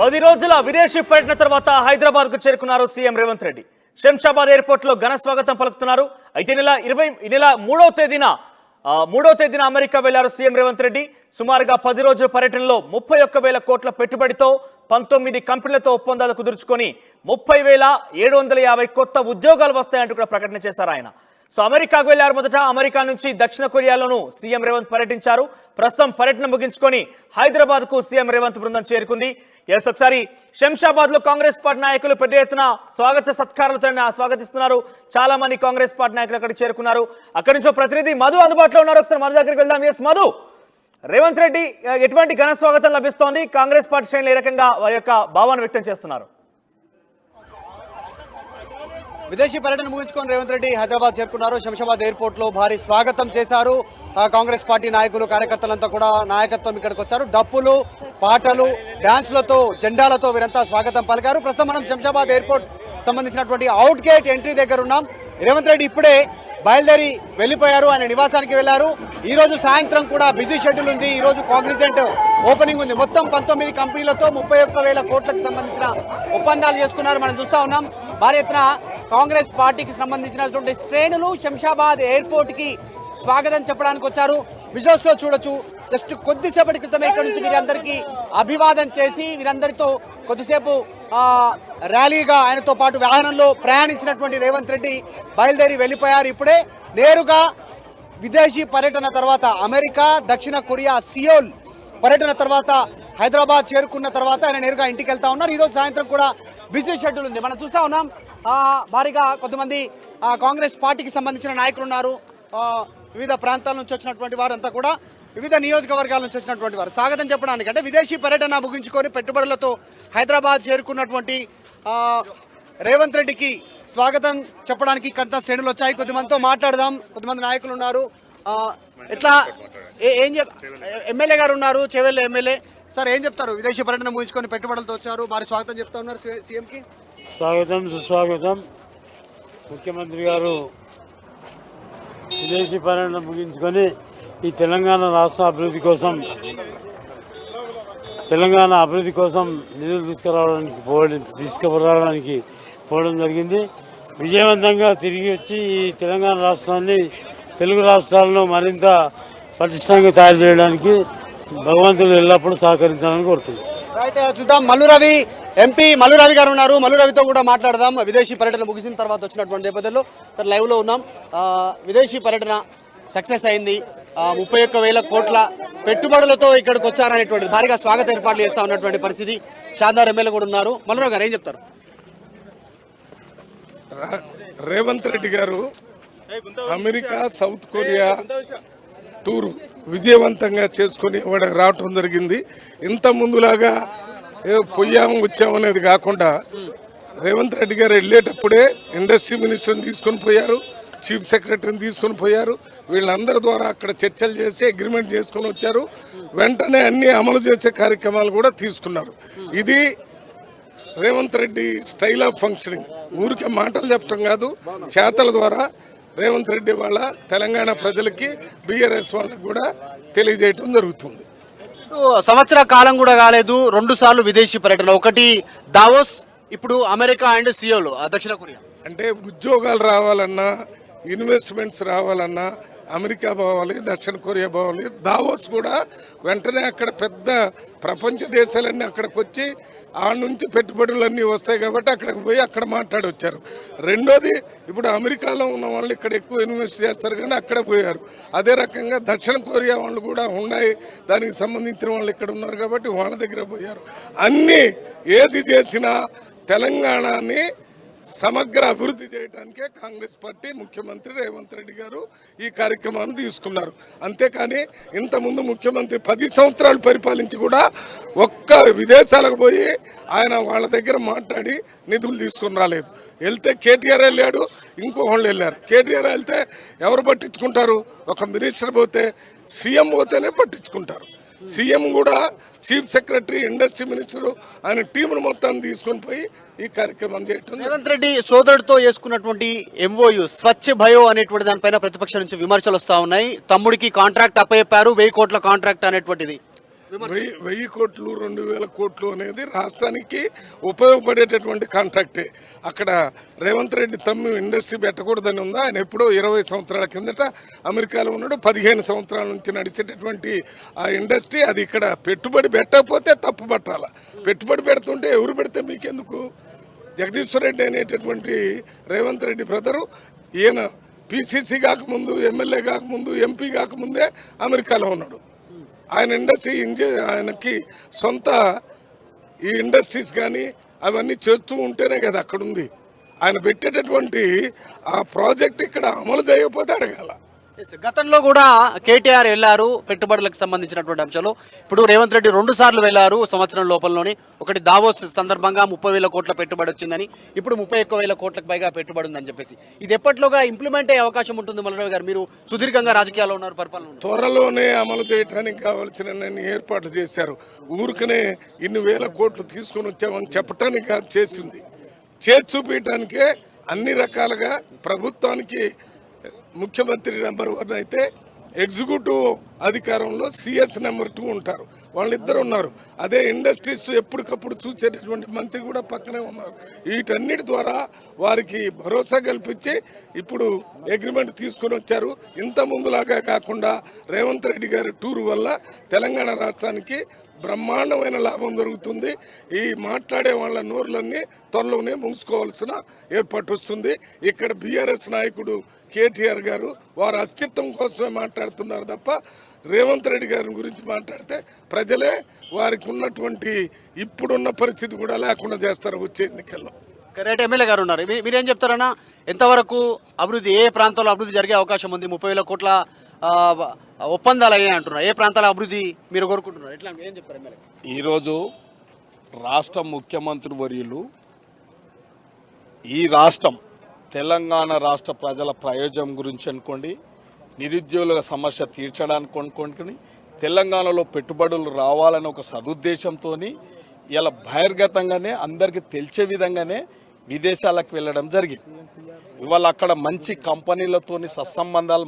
10 రోజుల విదేశీ పర్యటన తర్వాత హైదరాబాద్ కు చేరుకున్నారు సీఎం రేవంత్ రెడ్డి. శంషాబాద్ ఎయిర్పోర్ట్ లో ఘన స్వాగతం పలుకుతున్నారు. అయితే నెల 3వ తేదీన అమెరికా వెళ్లారు సీఎం రేవంత్ రెడ్డి. సుమారుగా 10 రోజుల పర్యటనలో 31,000 కోట్ల పెట్టుబడితో 19 కంపెనీలతో ఒప్పందాలు కుదుర్చుకొని 30,750 కొత్త ఉద్యోగాలు వస్తాయంటూ కూడా ప్రకటన చేశారు ఆయన. సో అమెరికాకు వెళ్లారు. మొదట అమెరికా నుంచి దక్షిణ కొరియాలోనూ సీఎం రేవంత్ పర్యటించారు. ప్రస్తుతం పర్యటన ముగించుకొని హైదరాబాద్ కు సీఎం రేవంత్ బృందం చేరుకుంది. ఒకసారి శంషాబాద్ లో కాంగ్రెస్ పార్టీ నాయకులు పెద్ద ఎత్తున స్వాగత సత్కారాలతో స్వాగతిస్తున్నారు. చాలా మంది కాంగ్రెస్ పార్టీ నాయకులు అక్కడికి చేరుకున్నారు. అక్కడి నుంచి ప్రతినిధి మధు అందుబాటులో ఉన్నారు. ఒకసారి మధు దగ్గరికి వెళ్దాం. ఎస్ మధు, రేవంత్ రెడ్డి ఎటువంటి ఘన స్వాగతం లభిస్తోంది? కాంగ్రెస్ పార్టీ శ్రేణులు ఏ రకంగా వారి యొక్క భావాన్ని వ్యక్తం చేస్తున్నారు? విదేశీ పర్యటన ముగించుకొని రేవంత్ రెడ్డి హైదరాబాద్ చేరుకున్నారు. శంషాబాద్ ఎయిర్పోర్ట్ లో భారీ స్వాగతం చేశారు. కాంగ్రెస్ పార్టీ నాయకులు కార్యకర్తలంతా కూడా నాయకత్వం ఇక్కడికి వచ్చారు. డప్పులు, పాటలు, డాన్సులతో, జెండాలతో వీరంతా స్వాగతం పలికారు. ప్రస్తుతం మనం శంషాబాద్ ఎయిర్పోర్ట్ సంబంధించినటువంటి అవుట్ గేట్ ఎంట్రీ దగ్గర ఉన్నాం. రేవంత్ రెడ్డి ఇప్పుడే బయలుదేరి వెళ్ళిపోయారు. ఆయన నివాసానికి వెళ్లారు. ఈ రోజు సాయంత్రం కూడా బిజీ షెడ్యూల్ ఉంది. ఈ రోజు కాగ్నిజెంట్ ఓపెనింగ్ ఉంది. మొత్తం 19 కంపెనీలతో 31,000 కోట్లకు సంబంధించిన ఒప్పందాలు చేసుకున్నారు. మనం చూస్తా ఉన్నాం. భారీ ఎత్తున కాంగ్రెస్ పార్టీకి సంబంధించినటువంటి శ్రేణులు శంషాబాద్ ఎయిర్పోర్ట్ కి స్వాగతం చెప్పడానికి వచ్చారు. విజువల్స్ లో చూడొచ్చు. జస్ట్ కొద్దిసేపటి క్రితమే ఇక్కడ నుంచి వీరందరికీ అభివాదం చేసి వీరందరితో కొద్దిసేపు ర్యాలీగా ఆయనతో పాటు వాహనంలో ప్రయాణించినటువంటి రేవంత్ రెడ్డి బయలుదేరి వెళ్ళిపోయారు. ఇప్పుడే నేరుగా విదేశీ పర్యటన తర్వాత అమెరికా, దక్షిణ కొరియా, సియోల్ పర్యటన తర్వాత హైదరాబాద్ చేరుకున్న తర్వాత ఆయన నేరుగా ఇంటికి వెళ్తా ఉన్నారు. ఈరోజు సాయంత్రం కూడా బిజీ షెడ్యూల్ ఉంది. మనం చూస్తా ఉన్నాం. భారీగా కొంతమంది కాంగ్రెస్ పార్టీకి సంబంధించిన నాయకులు ఉన్నారు. వివిధ ప్రాంతాల నుంచి వచ్చినటువంటి వారంతా కూడా వివిధ నియోజకవర్గాల నుంచి వచ్చినటువంటి వారు స్వాగతం చెప్పడానికి, అంటే విదేశీ పర్యటన ముగించుకొని పెట్టుబడులతో హైదరాబాద్ చేరుకున్నటువంటి రేవంత్ రెడ్డికి స్వాగతం చెప్పడానికి కొంత శ్రేణులు వచ్చాయి. కొద్దిమందితో మాట్లాడదాం. కొద్దిమంది నాయకులు ఉన్నారు. ఎట్లా ఎమ్మెల్యే గారు ఉన్నారు, చేవెళ్ళ ఎమ్మెల్యే సార్, ఏం చెప్తారు? విదేశీ పర్యటన ముగించుకొని పెట్టుబడులతో వచ్చారు, భారీ స్వాగతం చెప్తా ఉన్నారు సీఎంకి. స్వాగతం, సుస్వాగతం. ముఖ్యమంత్రి గారు విదేశీ పర్యటన ముగించుకొని ఈ తెలంగాణ రాష్ట్ర అభివృద్ధి కోసం నిధులు తీసుకురావడానికి పోవడం జరిగింది. విజయవంతంగా తిరిగి వచ్చి ఈ తెలంగాణ రాష్ట్రాన్ని తెలుగు రాష్ట్రాలను మరింత పటిష్టంగా తయారు చేయడానికి భగవంతుడు ఎల్లప్పుడూ సహకరించాలని కోరుతుంది. రైట్, చూద్దాం. ఎంపీ మల్లు రవి గారు ఉన్నారు. మల్లు రవితో కూడా మాట్లాడదాం. విదేశీ పర్యటన ముగిసిన తర్వాత వచ్చినటువంటి నేపథ్యంలో లైవ్ లో ఉన్నాం. విదేశీ పర్యటన సక్సెస్ అయింది. 31,000 కోట్ల పెట్టుబడులతో ఇక్కడికి వచ్చారనేటువంటి భారీగా స్వాగత ఏర్పాట్లు చేస్తా ఉన్నటువంటి పరిస్థితి. షాదార్ ఎమ్మెల్యే కూడా ఉన్నారు. మల్లురావు గారు ఏం చెప్తారు? రేవంత్ రెడ్డి గారు అమెరికా, సౌత్ కొరియా టూర్ విజయవంతంగా చేసుకొని ఇవ్వడానికి రావటం జరిగింది. ఇంత ముందులాగా పొయ్యాము వచ్చాము అనేది కాకుండా రేవంత్ రెడ్డి గారు వెళ్ళేటప్పుడే ఇండస్ట్రీ మినిస్టర్ని తీసుకొని పోయారు, చీఫ్ సెక్రటరీని తీసుకొని పోయారు. వీళ్ళందరి ద్వారా అక్కడ చర్చలు చేసి అగ్రిమెంట్ చేసుకొని వచ్చారు. వెంటనే అన్ని అమలు చేసే కార్యక్రమాలు కూడా తీసుకున్నారు. ఇది Revanth Reddy style of functioning. ఊరికే మాటలు చెప్పడం కాదు, చేతల ద్వారా రేవంత్ రెడ్డి వాళ్ళ తెలంగాణ ప్రజలకి, బీఆర్ఎస్ వాళ్ళకి కూడా తెలియజేయటం జరుగుతుంది. సంవత్సర కాలం కూడా కాలేదు, 2 సార్లు విదేశీ పర్యటన. ఒకటి దావోస్, ఇప్పుడు అమెరికా అండ్ సియోల్ దక్షిణ కొరియా. అంటే ఉద్యోగాలు రావాలన్నా, ఇన్వెస్ట్మెంట్స్ రావాలన్నా అమెరికా పోవాలి, దక్షిణ కొరియా పోవాలి. దావోస్ కూడా వెంటనే అక్కడ పెద్ద ప్రపంచ దేశాలన్నీ అక్కడికి వచ్చి ఆ నుంచి పెట్టుబడులన్నీ వస్తాయి కాబట్టి అక్కడికి పోయి అక్కడ మాట్లాడి వచ్చారు. రెండోది, ఇప్పుడు అమెరికాలో ఉన్న వాళ్ళు ఇక్కడ ఎక్కువ ఇన్వెస్ట్ చేస్తారు కానీ అక్కడ పోయారు. అదే రకంగా దక్షిణ కొరియా వాళ్ళు కూడా ఉన్నాయి, దానికి సంబంధించిన వాళ్ళు ఇక్కడ ఉన్నారు కాబట్టి వాళ్ళ దగ్గర పోయారు. అన్నీ ఏది చేసినా తెలంగాణని సమగ్ర అభివృద్ధి చేయడానికే కాంగ్రెస్ పార్టీ, ముఖ్యమంత్రి రేవంత్ రెడ్డి గారు ఈ కార్యక్రమాన్ని తీసుకున్నారు. అంతేకాని ఇంతకుముందు ముఖ్యమంత్రి 10 సంవత్సరాలు పరిపాలించి కూడా ఒక్క విదేశాలకు పోయి ఆయన వాళ్ళ దగ్గర మాట్లాడి నిధులు తీసుకుని రాలేదు. వెళ్తే కేటీఆర్ వెళ్ళాడు, ఇంకోళ్ళు వెళ్ళారు. కేటీఆర్ వెళ్తే ఎవరు పట్టించుకుంటారు? ఒక మినిస్టర్ పోతే, సీఎం పోతేనే పట్టించుకుంటారు. సీఎం కూడా చీఫ్ సెక్రటరీ, ఇండస్ట్రీ మినిస్టర్ ఆయన టీమును మొత్తాన్ని తీసుకొని పోయి ఈ కార్యక్రమం చేయటం. రేవంత్ రెడ్డి సోదరుడితో చేసుకున్నటువంటి ఎంఓయూ స్వచ్ఛ భయో అనేటువంటి దానిపైన ప్రతిపక్షం నుంచి విమర్శలు వస్తూ ఉన్నాయి. తమ్ముడికి కాంట్రాక్ట్ అప్పచెప్పారు, 1000 కోట్ల కాంట్రాక్ట్ అనేటువంటిది. వెయ్యి కోట్లు 2000 కోట్లు అనేది రాష్ట్రానికి ఉపయోగపడేటటువంటి కాంట్రాక్టే. అక్కడ రేవంత్ రెడ్డి తమ్మి ఇండస్ట్రీ పెట్టకూడదని ఉందా? ఆయన ఎప్పుడో 20 సంవత్సరాల కిందట అమెరికాలో ఉన్నాడు. 15 సంవత్సరాల నుంచి నడిచేటటువంటి ఆ ఇండస్ట్రీ, అది ఇక్కడ పెట్టుబడి పెట్టకపోతే తప్పు పట్టాల. పెట్టుబడి పెడుతుంటే ఎవరు పెడితే మీకెందుకు? జగదీశ్వర్ రెడ్డి అనేటటువంటి రేవంత్ రెడ్డి బ్రదరు, ఈయన పిసిసి కాకముందు, ఎమ్మెల్యే కాకముందు, ఎంపీ కాకముందే అమెరికాలో ఉన్నాడు. ఆయన ఇండస్ట్రీ ఆయనకి సొంత ఈ ఇండస్ట్రీస్ కానీ అవన్నీ చేస్తూ ఉంటేనే కదా అక్కడ ఉంది. ఆయన పెట్టేటటువంటి ఆ ప్రాజెక్ట్ ఇక్కడ అమలు చేయకపోతే అడగాల. గతంలో కూడా కేటీఆర్ వెళ్ళారు పెట్టుబడులకు సంబంధించినటువంటి అంశాలు. ఇప్పుడు రేవంత్ రెడ్డి 2 సార్లు వెళ్ళారు సంవత్సరం లోపలలోని. ఒకటి దావోస్ సందర్భంగా 30,000 కోట్ల పెట్టుబడి వచ్చిందని, ఇప్పుడు 31,000 కోట్లకు పైగా పెట్టుబడి ఉందని చెప్పేసి ఇది ఎప్పట్లోగా ఇంప్లిమెంట్ అయ్యే అవకాశం ఉంటుంది? మల్లారావు గారు, మీరు సుదీర్ఘంగా రాజకీయాల్లో ఉన్నారు, పరిపాలన. త్వరలోనే అమలు చేయడానికి కావాల్సిన ఏర్పాట్లు చేశారు. ఊరికనే ఇన్ని వేల కోట్లు తీసుకొని వచ్చామని చెప్పటానికి కాదు చేసింది, చేసి చూపించడానికే అన్ని రకాలుగా ప్రభుత్వానికి ముఖ్యమంత్రి నెంబర్ 1 అయితే ఎగ్జిక్యూటివ్ అధికారంలో సిఎస్ నెంబర్ 2 ఉంటారు. వాళ్ళిద్దరు ఉన్నారు. అదే ఇండస్ట్రీస్ ఎప్పటికప్పుడు చూసేటటువంటి మంత్రి కూడా పక్కనే ఉన్నారు. వీటన్నిటి ద్వారా వారికి భరోసా కల్పించి ఇప్పుడు అగ్రిమెంట్ తీసుకొని వచ్చారు. ఇంత ముందులాగా కాకుండా రేవంత్ రెడ్డి గారి టూర్ వల్ల తెలంగాణ రాష్ట్రానికి బ్రహ్మాండమైన లాభం జరుగుతుంది. ఈ మాట్లాడే వాళ్ళ నోర్లన్నీ త్వరలోనే మూసుకోవాల్సిన ఏర్పాటు వస్తుంది. ఇక్కడ బీఆర్ఎస్ నాయకుడు కేటీఆర్ గారు వారి అస్తిత్వం కోసమే మాట్లాడుతున్నారు తప్ప రేవంత్ రెడ్డి గారి గురించి మాట్లాడితే ప్రజలే వారికి ఉన్నటువంటి ఇప్పుడున్న పరిస్థితి కూడా లేకుండా చేస్తారు వచ్చే ఎన్నికల్లో. రైట్, ఎమ్మెల్యే గారు ఉన్నారు, మీరేం చెప్తారన్నా? ఎంతవరకు అభివృద్ధి, ఏ ప్రాంతాల్లో అభివృద్ధి జరిగే అవకాశం ఉంది? 30,000 కోట్ల ఒప్పందాలు అయ్యాయి అంటున్నారు. ఏ ప్రాంతాల అభివృద్ధి మీరు కోరుకుంటున్నారు? ఎట్లా, ఏం చెప్తారు ఎమ్మెల్యే? ఈరోజు రాష్ట్ర ముఖ్యమంత్రి వర్యులు ఈ రాష్ట్రం తెలంగాణ రాష్ట్ర ప్రజల ప్రయోజనం గురించి అనుకోండి, నిరుద్యోగుల సమస్య తీర్చడానికి అనుకోండి, తెలంగాణలో పెట్టుబడులు రావాలని ఒక సదుద్దేశంతో ఇలా బహిర్గతంగానే అందరికీ తెలిసే విధంగానే విదేశాలకు వెళ్ళడం జరిగింది. ఇవాళ అక్కడ మంచి కంపెనీలతోని సత్సంబంధాలు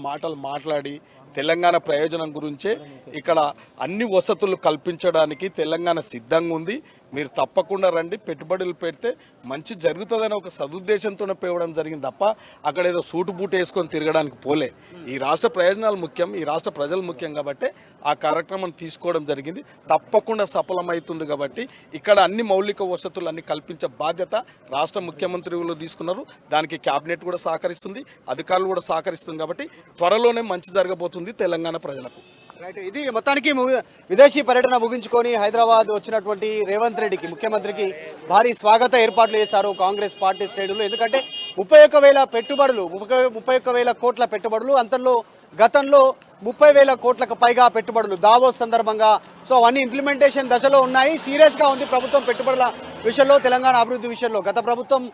మాట్లాడి తెలంగాణ ప్రయోజనం గురించే ఇక్కడ అన్ని వసతులు కల్పించడానికి తెలంగాణ సిద్ధంగా ఉంది. మీరు తప్పకుండా రండి, పెట్టుబడులు పెడితే మంచి జరుగుతుందని ఒక సదుద్దేశంతోనే పోవడం జరిగింది తప్ప అక్కడ ఏదో సూటు బూటు వేసుకొని తిరగడానికి పోలే. ఈ రాష్ట్ర ప్రయోజనాలు ముఖ్యం, ఈ రాష్ట్ర ప్రజలు ముఖ్యం కాబట్టి ఆ కార్యక్రమం తీసుకోవడం జరిగింది. తప్పకుండా సఫలమవుతుంది కాబట్టి ఇక్కడ అన్ని మౌలిక వసతులు అన్ని కల్పించే బాధ్యత రాష్ట్ర ముఖ్యమంత్రులు తీసుకున్నారు. దానికి క్యాబినెట్ కూడా సహకరిస్తుంది, అధికారులు కూడా సహకరిస్తుంది. కాబట్టి త్వరలోనే మంచి జరగబోతుంది తెలంగాణ ప్రజలకు. రైట్, ఇది మొత్తానికి విదేశీ పర్యటన ముగించుకొని హైదరాబాద్ వచ్చినటువంటి రేవంత్ రెడ్డికి, ముఖ్యమంత్రికి భారీ స్వాగత ఏర్పాట్లు చేశారు కాంగ్రెస్ పార్టీ శ్రేణులు. ఎందుకంటే 31,000 పెట్టుబడులు, 31,000 కోట్ల పెట్టుబడులు, అంతలో గతంలో 30,000 కోట్లకు పైగా పెట్టుబడులు దావోస్ సందర్భంగా. సో అవన్నీ ఇంప్లిమెంటేషన్ దశలో ఉన్నాయి. సీరియస్గా ఉంది ప్రభుత్వం పెట్టుబడుల విషయంలో, తెలంగాణ అభివృద్ధి విషయంలో. గత ప్రభుత్వం